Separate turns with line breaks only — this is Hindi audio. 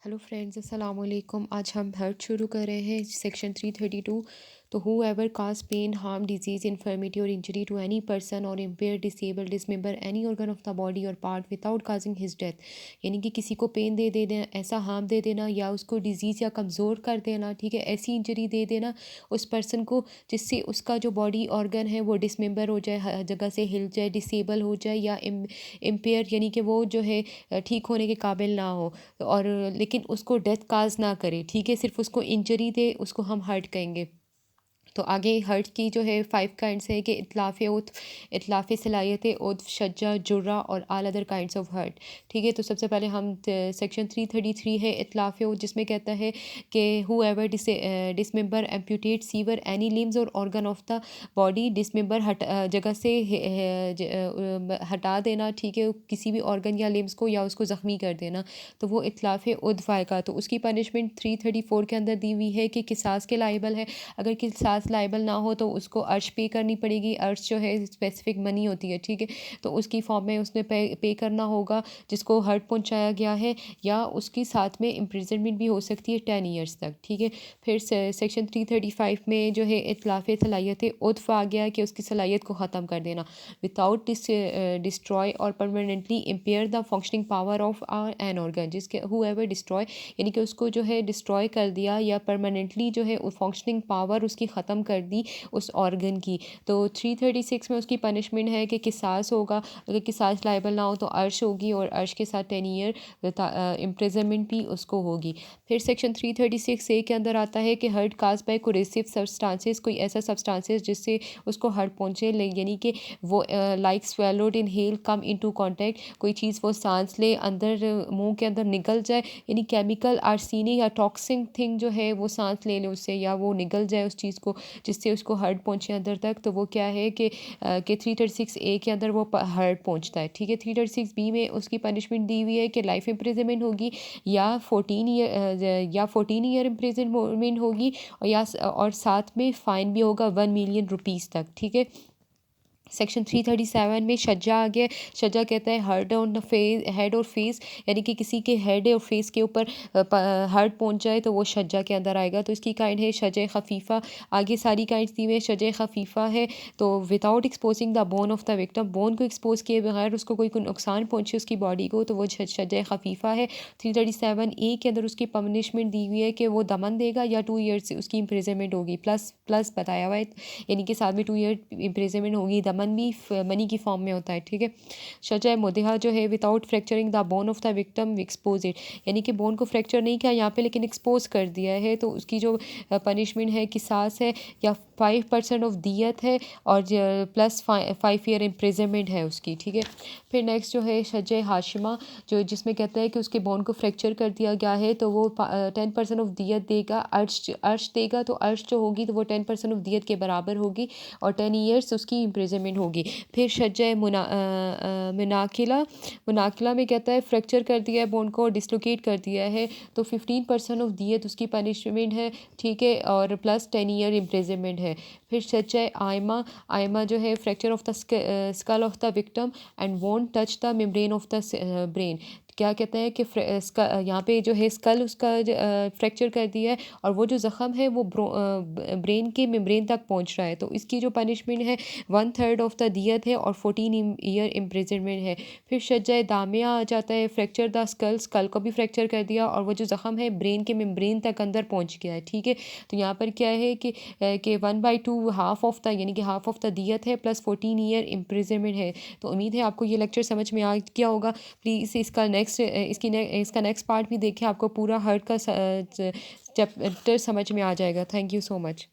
हेलो फ्रेंड्स, अस्सलाम वालेकुम। आज हम हर्ट शुरू कर रहे हैं सेक्शन 332। तो whoever cause pain, harm, disease, infirmity और इंजरी टू एनी पर्सन और impair, disable, dismember any organ of the body और part without causing his death. यानी कि किसी को पेन दे देना, ऐसा हार्म दे देना या उसको डिजीज़ या कमज़ोर कर देना, ठीक है, ऐसी इंजरी दे देना उस पर्सन को जिससे उसका जो बॉडी ऑर्गन है वो डिसमेंबर हो जाए, हर जगह से हिल जाए, डिसेबल हो जाए या इम्पेयर यानी कि वो जो है ठीक होने के काबिल ना हो, और लेकिन उसको डेथ काज ना करे, ठीक है, सिर्फ उसको इंजरी दे, उसको हम हर्ट कहेंगे। तो आगे हर्ट की जो है 5 काइंड्स है कि इतलाफ़ उत, इतलाफ़ सलाहियत उत, शज्जा, जुर्रा और all other kinds of hurt. ठीक है, तो सबसे पहले हम सेक्शन 333 है इतलाफ़ उत, जिसमें कहता है कि whoever dismember, amputate, sever any limbs और organ of the body, dismember जगह से हटा देना, ठीक है, किसी भी ऑर्गन या लिम्स को या उसको ज़ख्मी कर देना, तो वो इतलाफ़ उत का। तो उसकी पनिशमेंट 334 के अंदर दी हुई है कि किसास के लायबल है। अगर किसास लायबल ना हो तो उसको अर्श पे करनी पड़ेगी। अर्श जो है स्पेसिफिक मनी होती है, ठीक है, तो उसकी फॉर्म में उसने पे करना होगा जिसको हर्ट पहुंचाया गया है, या उसकी साथ में इम्प्रिजनमेंट भी हो सकती है 10 ईयर्स तक। ठीक है, फिर सेक्शन 335 में जो है इतलाफ़ सलाहियत उद्फ आ गया कि उसकी सलाहियत को ख़त्म कर देना, विदाउट डिस्ट्रॉय और permanently impair the functioning power of an organ, जिसके हु एवर डिस्ट्रॉय यानी कि उसको जो है डिस्ट्रॉय कर दिया या परमानेंटली जो है फंक्शनिंग पावर उसकी ख़त्म कर दी उस ऑर्गन की। तो 336 में उसकी पनिशमेंट है कि किसास होगा। अगर किसास लायबल ना हो तो अर्श होगी, और अर्श के साथ 10 ईयर इम्प्रिजनमेंट भी उसको होगी। फिर सेक्शन 336 ए के अंदर आता है कि hurt cause by coercive substances, कोई ऐसा सब्सटेंसेस जिससे उसको हर्ट पहुँचे, यानी कि वो like swallowed in hell come into contact, कोई चीज़ वो सांस ले अंदर मुंह के अंदर निकल जाए, यानी केमिकल आर्सेनिक या टॉक्सिक थिंग जो है वो सांस ले ले उससे, या वो निकल जाए उस चीज़ को जिससे उसको हर्ट पहुँचे अंदर तक, तो वो क्या है कि 336 ए के अंदर वो हर्ट पहुँचता है। ठीक है, 336 बी में उसकी पनिशमेंट दी हुई है कि लाइफ इम्प्रिजनमेंट होगी, या 14 ईयर इम्प्रिजनमेंट होगी, और साथ में फ़ाइन भी होगा 1 मिलियन रुपीज़ तक। ठीक है, सेक्शन 337 में शज्जा आ गया। शज्जा कहता है hurt on the face, head और फेस, यानी कि किसी के हेड और फेस के ऊपर हर्ट पहुंच जाए तो वो शज्जा के अंदर आएगा। तो इसकी काइंड है शज खफीफ़ा। आगे सारी काइंड्स दी हुई है। शज खफीफ़ा है तो without exposing the bone of the victim, bone को एक्सपोज किए बगैर उसको कोई नुकसान पहुंचे उसकी बॉडी को, तो वो शज खफीफ़ा है। 337 ए के अंदर उसकी पनिशमेंट दी हुई है कि वो दमन देगा या 2 ईयर्स उसकी इम्प्रिजनमेंट होगी, प्लस प्लस बताया हुआ है, यानी कि साथ में 2 ईयर इम्प्रिजनमेंट होगी। दमन भी मनी की फॉर्म में होता है। ठीक है, शजा मुदहा जो है without fracturing the bone of the victim expose it, यानी कि बोन को फ्रैक्चर नहीं किया यहाँ पे लेकिन एक्सपोज कर दिया है, तो उसकी जो पनिशमेंट है किसास है या 5% ऑफ दियत है, और प्लस 5 ईयर इम्प्रिजनमेंट है उसकी। ठीक है, फिर नेक्स्ट जो है शज हाशिमा, जो जिसमें कहता है कि उसके बोन को फ्रैक्चर कर दिया गया है तो वो 10% ऑफ दियत देगा। अर्श देगा, तो अर्श जो होगी तो वो 10% ऑफ दियत के बराबर होगी, और 10 ईयर्स उसकी इम्प्रिजनमेंट होगी। फिर शज्जा मुनाकिला, मुनाकिला में कहता है फ्रैक्चर कर दिया है बोन को, डिसलोकेट कर दिया है, तो 15% ऑफ दियत उसकी पनिशमेंट है। ठीक है, और प्लस 10 ईयर इम्प्रिजनमेंट है। फिर शज्जा आयमा, आयमा जो है fracture of the skull of the victim and won't touch the membrane of the brain. क्या कहते हैं कि यहाँ पे जो है स्कल उसका फ्रैक्चर कर दिया है, और वो जो ज़ख़म है वो ब्रेन के मेम्ब्रेन तक पहुँच रहा है, तो इसकी जो पनिशमेंट है 1/3 ऑफ द दियत है और 14 ईयर इम्प्रिजनमेंट है। फिर शज्जा दामिया आ जाता है, फ्रैक्चर द स्कल, स्कल को भी फ्रैक्चर कर दिया और वो जो ज़ख़म है ब्रेन के मेम्ब्रेन तक अंदर पहुँच गया है। ठीक है, तो यहाँ पर क्या है कि 1/2 हाफ ऑफ द, यानी कि हाफ ऑफ द दियत है प्लस 14 ईयर इम्प्रिजनमेंट है। तो उम्मीद है आपको ये लेक्चर समझ में आ गया होगा। प्लीज़ इसका नेक्स्ट पार्ट भी देखें, आपको पूरा हर्ट का चैप्टर समझ में आ जाएगा। Thank you so much.